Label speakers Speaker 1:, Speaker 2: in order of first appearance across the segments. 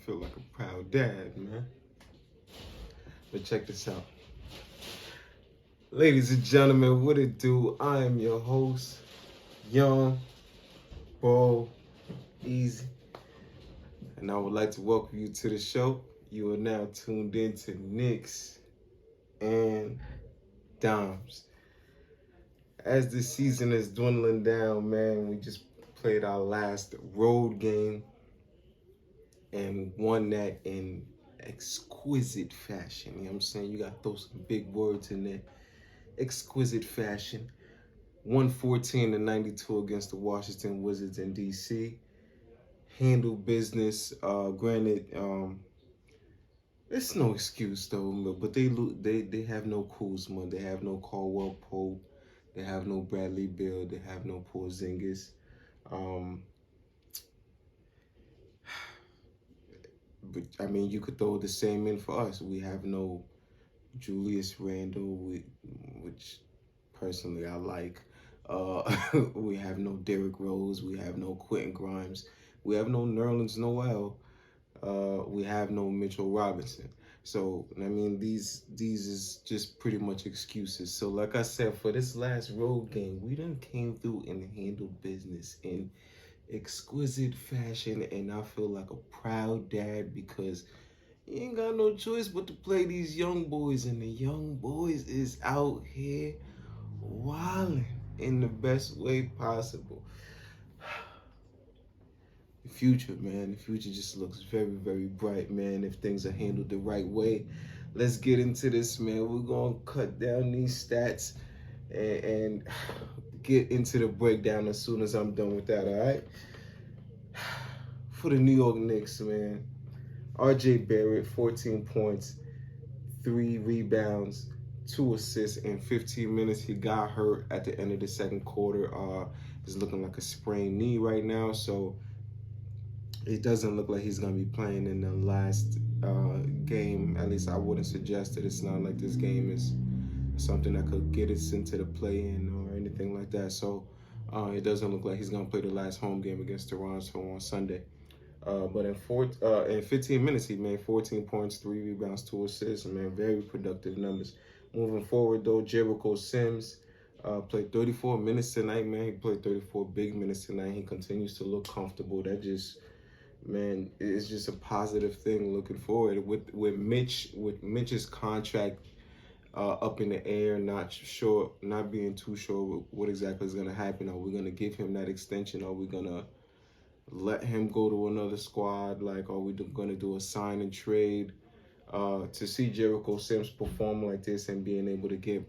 Speaker 1: feel like a proud dad, man. But check this out. Ladies and gentlemen, what it do? I am your host, Young, Bo, Easy. And I would like to welcome you to the show. You are now tuned in to Knicks and Dimes. As the season is dwindling down, man, we just played our last road game and won that in exquisite fashion. You know what I'm saying? You got to throw some big words in there. Exquisite fashion. 114-92 against the Washington Wizards in DC. Handle business. Granted, it's no excuse though, but they have no Kuzma, they have no Caldwell Pope, they have no Bradley Beal, they have no Porzingis. But I mean, you could throw the same in for us. We have no Julius Randle, which personally I like. We have no Derrick Rose. We have no Quentin Grimes. We have no Nerlens Noel. We have no Mitchell Robinson. So I mean, these is just pretty much excuses. So like I said, for this last road game, we done came through and handled business in exquisite fashion, and I feel like a proud dad because you ain't got no choice but to play these young boys, and the young boys is out here wilding in the best way possible. The future, man, the future just looks very, very bright, man, if things are handled the right way. Let's get into this, man. We're gonna cut down these stats and get into the breakdown as soon as I'm done with that, all right? For the New York Knicks, man, RJ Barrett, 14 points, 3 rebounds, 2 assists in 15 minutes. He got hurt at the end of the second quarter. He's looking like a sprained knee right now, so it doesn't look like he's going to be playing in the last game. At least I wouldn't suggest it. It's not like this game is something that could get us into the play-in or anything like that. So it doesn't look like he's going to play the last home game against Toronto on Sunday. But in 15 minutes, he made 14 points, 3 rebounds, 2 assists. Man, very productive numbers. Moving forward, though, Jericho Sims played 34 minutes tonight, man. He played 34 big minutes tonight. He continues to look comfortable. That just, man, it's just a positive thing looking forward. With Mitch's contract up in the air, not being too sure what exactly is going to happen. Are we going to give him that extension? Are we going to let him go to another squad? Like, are we going to do a sign and trade? To see Jericho Sims perform like this and being able to get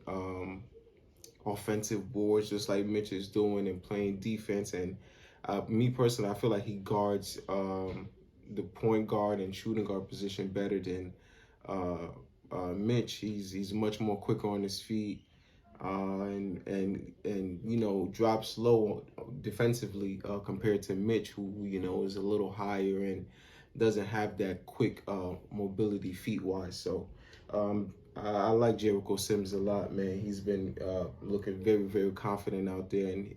Speaker 1: offensive boards just like Mitch is doing and playing defense, and me personally, I feel like he guards the point guard and shooting guard position better than Mitch. He's much more quicker on his feet. And you know, drops low defensively compared to Mitch, who, you know, is a little higher and doesn't have that quick mobility feet-wise. So I like Jericho Sims a lot, man. He's been looking very, very confident out there, and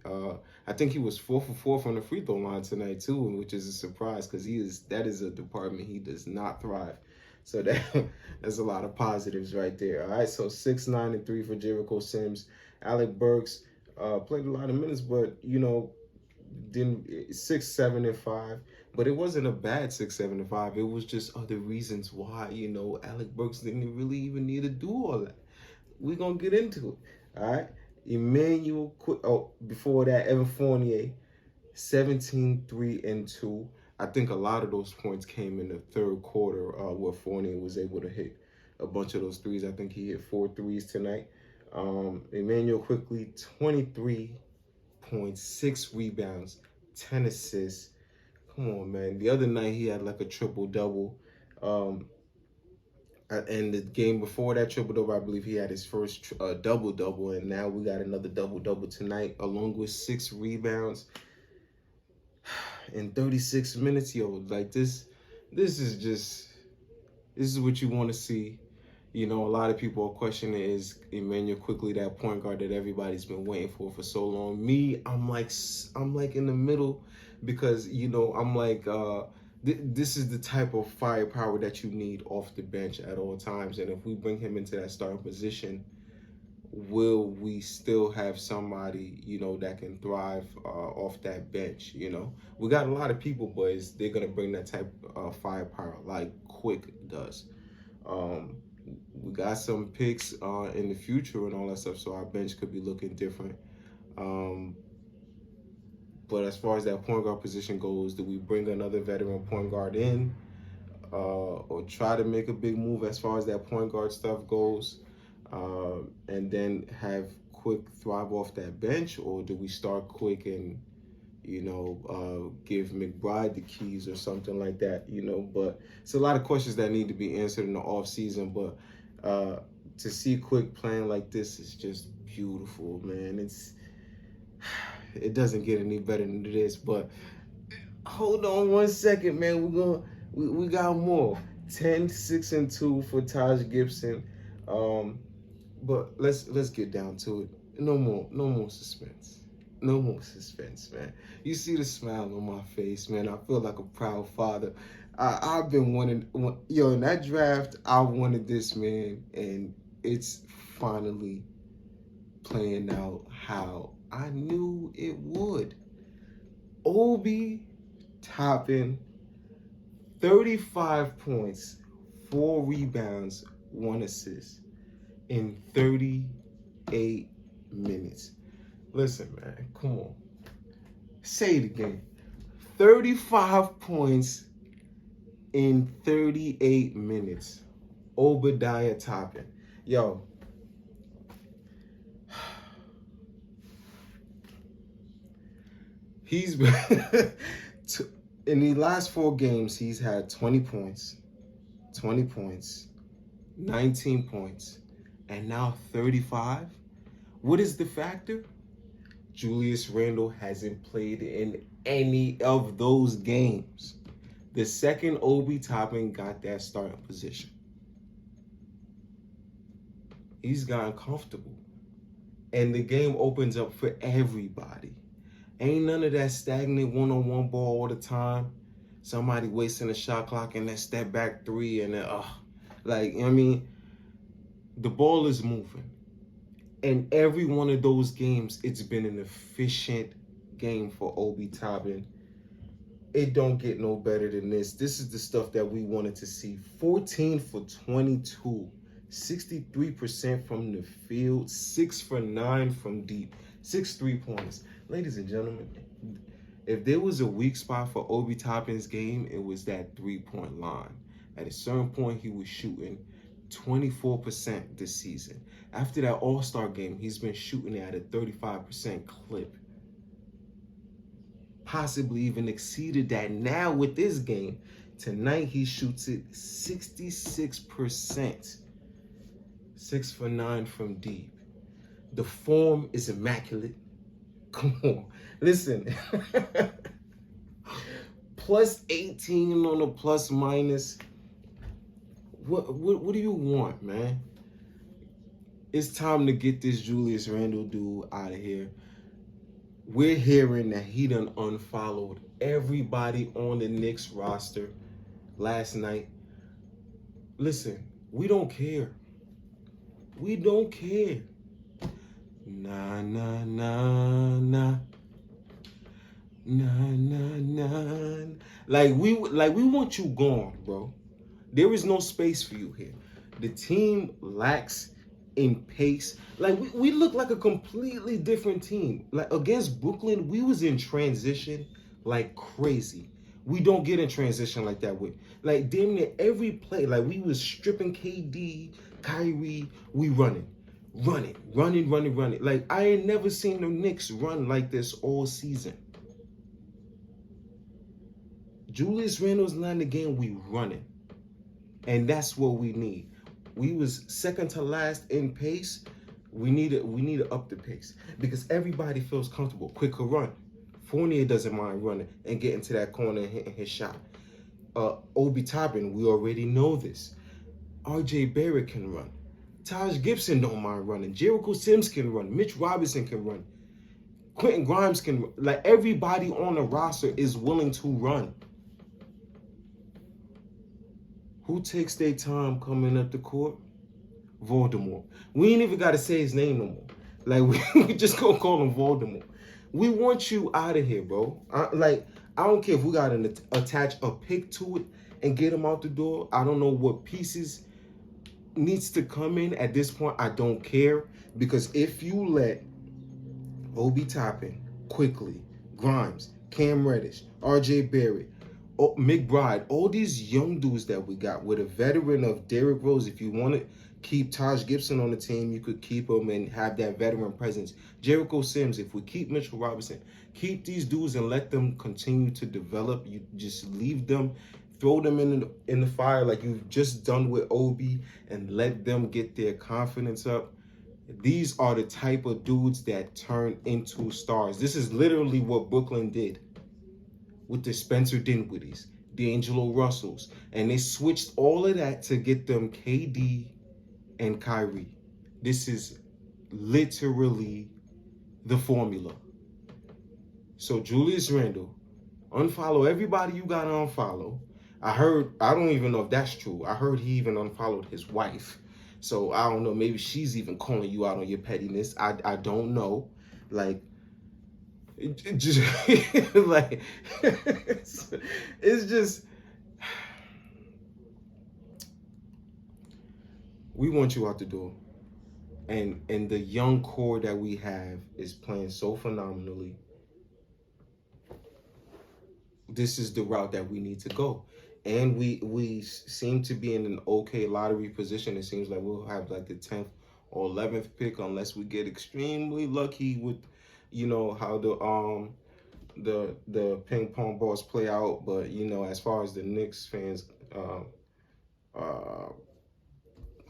Speaker 1: I think he was 4 for 4 from the free throw line tonight too, which is a surprise because that is a department he does not thrive. So that's a lot of positives right there. All right, so 6-9 and 3 for Jericho Sims. Alec Burks played a lot of minutes, but you know, didn't 6-7 and 5. But it wasn't a bad 6-7 and 5. It was just other reasons why, you know, Alec Burks didn't really even need to do all that. We're gonna get into it. All right. Emmanuel before that, Evan Fournier, 17, 3 and 2. I think a lot of those points came in the third quarter where Fournier was able to hit a bunch of those threes. I think he hit 4 threes tonight. Emmanuel Quickley, 23 points, 6 rebounds, 10 assists. Come on, man. The other night he had like a triple-double. And the game before that triple-double, I believe he had his first double-double. And now we got another double-double tonight along with 6 rebounds in 36 minutes. Yo, like this is what you want to see. You know, a lot of people are questioning, is Emmanuel Quickley that point guard that everybody's been waiting for so long? Me, I'm like in the middle, because, you know, I'm like This is the type of firepower that you need off the bench at all times. And if we bring him into that starting position, will we still have somebody, that can thrive off that bench? We got a lot of people, but they're gonna bring that type of firepower like Quick does. We got some picks in the future and all that stuff, so our bench could be looking different. But as far as that point guard position goes, do we bring another veteran point guard in, or try to make a big move as far as that point guard stuff goes, and then have Quick thrive off that bench, or do we start Quick and give McBride the keys or something like that? But it's a lot of questions that need to be answered in the off season. But to see Quick playing like this is just beautiful, man. It doesn't get any better than this. But hold on 1 second, man. We got more. 10, 6, and 2 for Taj Gibson. But let's get down to it. No more suspense. No more suspense, man. You see the smile on my face, man. I feel like a proud father. I've been wanting, in that draft, I wanted this, man, and it's finally playing out how I knew it would. Obi Toppin, 35 points, 4 rebounds, 1 assist in 38 minutes. Listen, man, come on. Say it again. 35 points in 38 minutes. Obadiah Toppin. Yo. He's been in the last 4 games, he's had 20 points, 19 points, and now 35. What is the factor? Julius Randle hasn't played in any of those games. The second Obi Toppin got that starting position, he's gotten comfortable. And the game opens up for everybody. Ain't none of that stagnant one-on-one ball all the time. Somebody wasting a shot clock and that step back 3 and then, the ball is moving. And every one of those games, it's been an efficient game for Obi Toppin. It don't get no better than this. This is the stuff that we wanted to see. 14 for 22, 63% from the field, 6 for 9 from deep, 6 3-pointers. Ladies and gentlemen, if there was a weak spot for Obi Toppin's game, it was that 3-point line. At a certain point, he was shooting 24% this season. After that All-Star game, he's been shooting at a 35% clip. Possibly even exceeded that now with this game. Tonight, he shoots it 66%. 6 for 9 from deep. The form is immaculate. Come on. Listen. Plus 18 on a plus minus. What do you want, man? It's time to get this Julius Randle dude out of here. We're hearing that he done unfollowed everybody on the Knicks roster last night. Listen, we don't care. We don't care. Nah. Like we want you gone, bro. There is no space for you here. The team lacks in pace. Like we look like a completely different team. Like against Brooklyn, we was in transition like crazy. We don't get in transition like that with like damn near every play. Like we was stripping KD, Kyrie, we running. Like I ain't never seen the Knicks run like this all season. Julius Randle's not in the game, we running. And that's what we need. We was second to last in pace. We need to up the pace because everybody feels comfortable. Quicker run. Fournier doesn't mind running and getting to that corner and hitting his shot. Obi Toppin, we already know this. RJ Barrett can run. Taj Gibson don't mind running. Jericho Sims can run. Mitch Robinson can run. Quentin Grimes can run. Like everybody on the roster is willing to run. Who takes their time coming up the court? Voldemort. We ain't even got to say his name no more. Like, we just gonna call him Voldemort. We want you out of here, bro. I don't care if we got to attach a pick to it and get him out the door. I don't know what pieces needs to come in at this point. I don't care, because if you let Obi Toppin, Quickley, Grimes, Cam Reddish, RJ Barrett, McBride, all these young dudes that we got with a veteran of Derrick Rose. If you want to keep Taj Gibson on the team, you could keep him and have that veteran presence. Jericho Sims, if we keep Mitchell Robinson, keep these dudes and let them continue to develop. You just leave them, throw them in the fire like you've just done with Obi, and let them get their confidence up. These are the type of dudes that turn into stars. This is literally what Brooklyn did with the Spencer Dinwiddies, D'Angelo Russells, and they switched all of that to get them KD and Kyrie. This is literally the formula. So Julius Randle, unfollow everybody you got to unfollow. I don't even know if that's true. I heard he even unfollowed his wife. So I don't know, maybe she's even calling you out on your pettiness. I don't know. Like, it just like it's just, we want you out the door. And the young core that we have is playing so phenomenally. This is the route that we need to go. And we seem to be in an okay lottery position. It seems like we'll have like the 10th or 11th pick, unless we get extremely lucky with, how the ping pong balls play out. But as far as the Knicks fans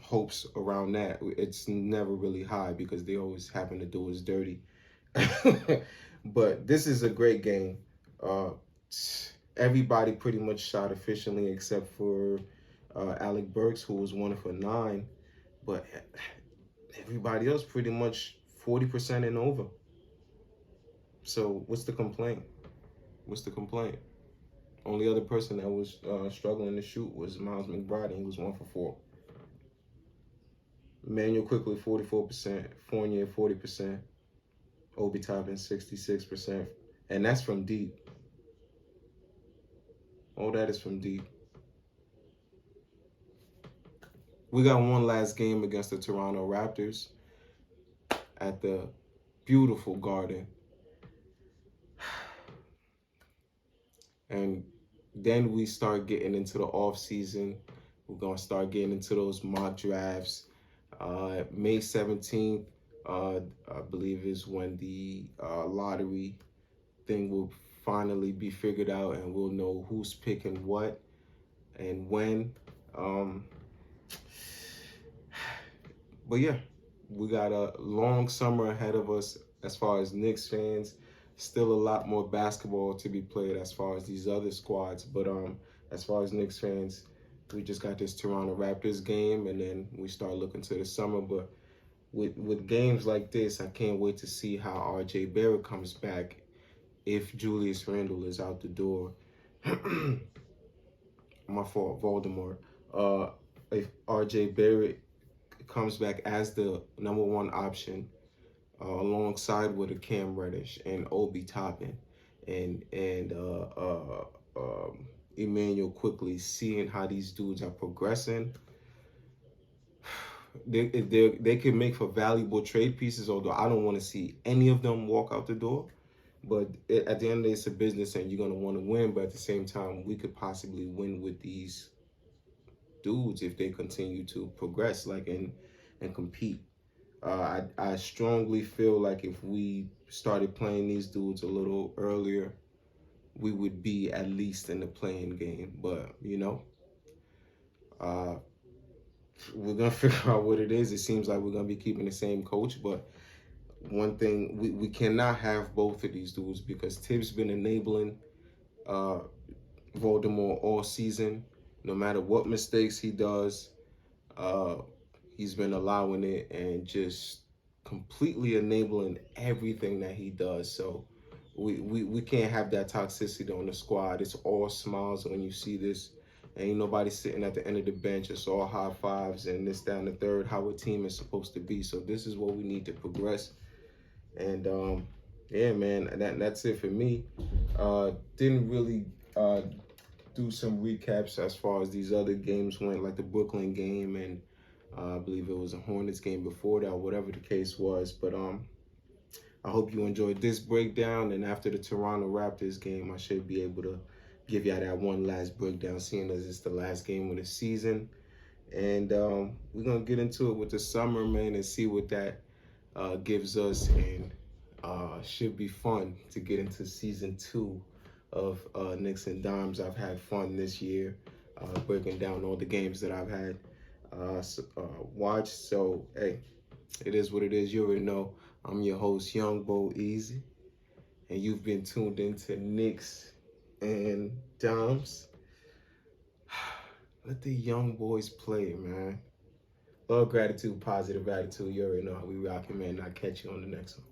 Speaker 1: hopes around that, it's never really high, because they always happen to do us dirty. But this is a great game. Everybody pretty much shot efficiently except for Alec Burks, who was 1 for 9. But everybody else pretty much 40% and over. So what's the complaint? Only other person that was struggling to shoot was Miles McBride, and he was 1 for 4. Emmanuel Quickley, 44%. Fournier, 40%. Obi Toppin, 66%. And that's from deep. All that is from deep. We got one last game against the Toronto Raptors at the beautiful Garden. And then we start getting into the off season. We're going to start getting into those mock drafts. May 17th, I believe, is when the lottery thing will finally be figured out, and we'll know who's picking what and when. But yeah, we got a long summer ahead of us as far as Knicks fans. Still a lot more basketball to be played as far as these other squads. But as far as Knicks fans, we just got this Toronto Raptors game, and then we start looking to the summer. But with games like this, I can't wait to see how RJ Barrett comes back if Julius Randle is out the door. My fault, Voldemort. If RJ Barrett comes back as the number 1 option, alongside with a Cam Reddish and Obi Toppin and Emmanuel Quickley, seeing how these dudes are progressing, they can make for valuable trade pieces, although I don't want to see any of them walk out the door. But at the end of the day, it's a business, and you're going to want to win. But at the same time, we could possibly win with these dudes if they continue to progress, and compete. I strongly feel like if we started playing these dudes a little earlier, we would be at least in the playing game. But, we're going to figure out what it is. It seems like we're going to be keeping the same coach. But one thing, we cannot have both of these dudes, because Tibbs been enabling Voldemort all season. No matter what mistakes he does, he's been allowing it and just completely enabling everything that he does. So we can't have that toxicity on the squad. It's all smiles when you see this. Ain't nobody sitting at the end of the bench. It's all high fives and this, down the third, how a team is supposed to be. So this is what we need to progress. And yeah, man, that's it for me. Didn't really do some recaps as far as these other games went, like the Brooklyn game, and I believe it was a Hornets game before that, whatever the case was. But I hope you enjoyed this breakdown. And after the Toronto Raptors game, I should be able to give y'all that one last breakdown, seeing as it's the last game of the season. And we're going to get into it with the summer, man, and see what that gives us. And should be fun to get into season 2 of Knicks and Dimes. I've had fun this year breaking down all the games that I've had watched. So, hey, it is what it is. You already know. I'm your host, Young Bo Easy, and you've been tuned into Knicks and Dimes. Let the young boys play, man. Love, gratitude, positive attitude. You already know how we rocking, man. I'll catch you on the next one.